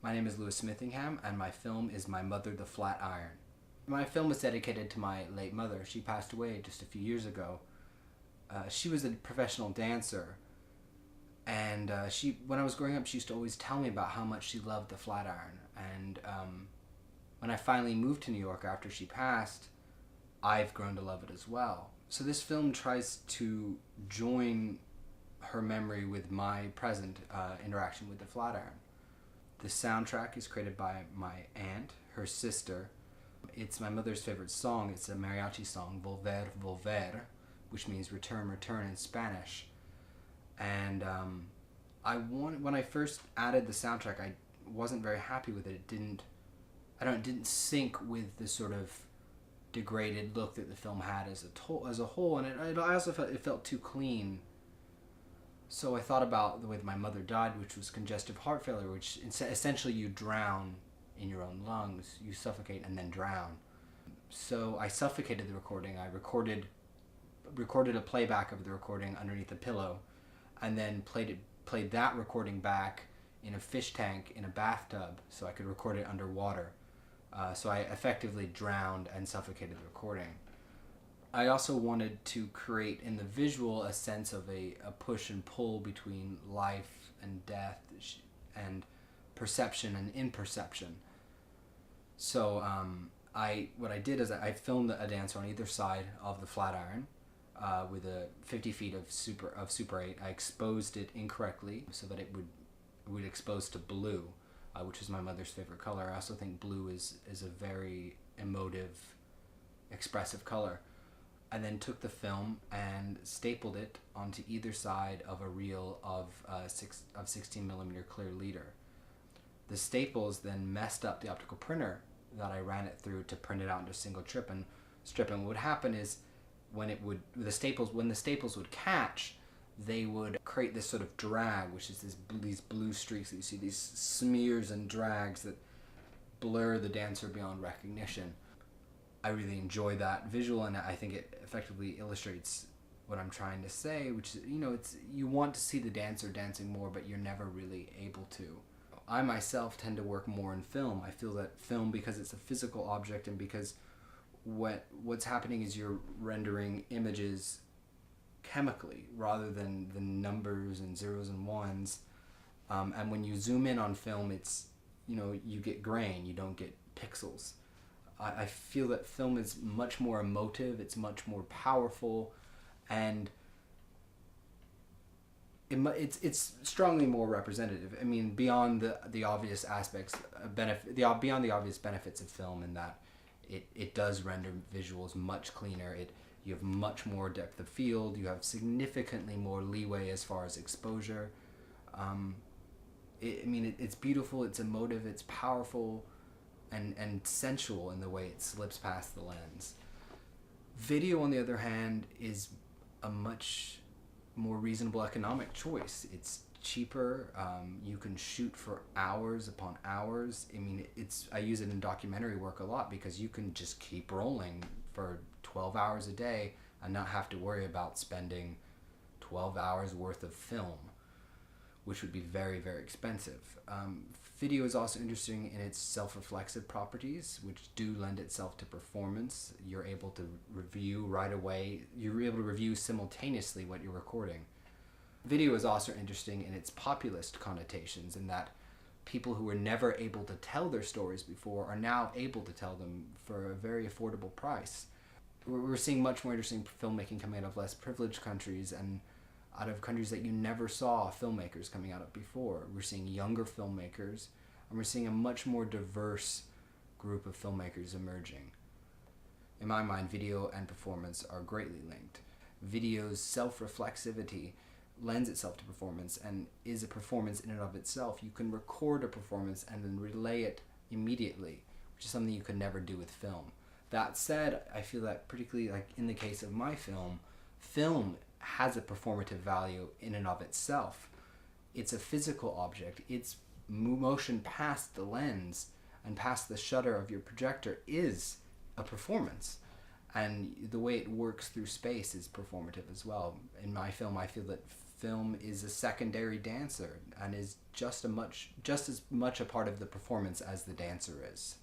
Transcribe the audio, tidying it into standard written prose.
My name is Lewis Smithingham, and my film is My Mother the Flatiron. My film is dedicated to my late mother. She passed away just a few years ago. She was a professional dancer, and when I was growing up, she used to always tell me about how much she loved the Flatiron. And when I finally moved to New York after she passed, I've grown to love it as well. So this film tries to join her memory with my present interaction with the Flatiron. The soundtrack is created by my aunt, her sister. It's my mother's favorite song. It's a mariachi song, Volver, Volver, which means return, return in Spanish. And when I first added the soundtrack, I wasn't very happy with it. It didn't sync with the sort of degraded look that the film had as a whole, and I also felt it felt too clean. So I thought about the way that my mother died, which was congestive heart failure, which essentially you drown in your own lungs, you suffocate and then drown. So I suffocated the recording. I recorded a playback of the recording underneath a pillow, and then played that recording back in a fish tank in a bathtub, so I could record it underwater. So I effectively drowned and suffocated the recording. I also wanted to create in the visual a sense of a push and pull between life and death and perception and imperception. So what I did is I filmed a dancer on either side of the Flatiron with a 50 feet of Super 8. I exposed it incorrectly so that it would expose to blue, which is my mother's favorite color. I also think blue is a very emotive, expressive color. I then took the film and stapled it onto either side of a reel of 16 millimeter clear leader. The staples then messed up the optical printer that I ran it through to print it out into a single strip. And what would happen is when the staples would catch, they would create this sort of drag, which is these blue streaks that you see, these smears and drags that blur the dancer beyond recognition. I really enjoy that visual, and I think it effectively illustrates what I'm trying to say, which is, you want to see the dancer dancing more, but you're never really able to. I myself tend to work more in film. I feel that film, because it's a physical object, and because what's happening is you're rendering images chemically rather than the numbers and zeros and ones. And when you zoom in on film, it's, you get grain, you don't get pixels. I feel that film is much more emotive, it's much more powerful, and it's strongly more representative. I mean, beyond the obvious aspects, beyond the obvious benefits of film, in that it does render visuals much cleaner. You have much more depth of field. You have significantly more leeway as far as exposure. It's beautiful. It's emotive. It's powerful. And sensual in the way it slips past the lens. Video, on the other hand, is a much more reasonable economic choice. It's cheaper. You can shoot for hours upon hours. I use it in documentary work a lot because you can just keep rolling for 12 hours a day and not have to worry about spending 12 hours worth of film, which would be very, very expensive. Video is also interesting in its self-reflexive properties, which do lend itself to performance. You're able to review right away. You're able to review simultaneously what you're recording. Video is also interesting in its populist connotations, in that people who were never able to tell their stories before are now able to tell them for a very affordable price. We're seeing much more interesting filmmaking coming out of less privileged countries and out of countries that you never saw filmmakers coming out of before. We're seeing younger filmmakers, and we're seeing a much more diverse group of filmmakers emerging. In my mind, video and performance are greatly linked. Video's self-reflexivity lends itself to performance and is a performance in and of itself. You can record a performance and then relay it immediately, which is something you could never do with film. That said, I feel that particularly like in the case of my film has a performative value in and of itself. It's a physical object. Its motion past the lens and past the shutter of your projector is a performance. And the way it works through space is performative as well. In my film, I feel that film is a secondary dancer and is just as much a part of the performance as the dancer is.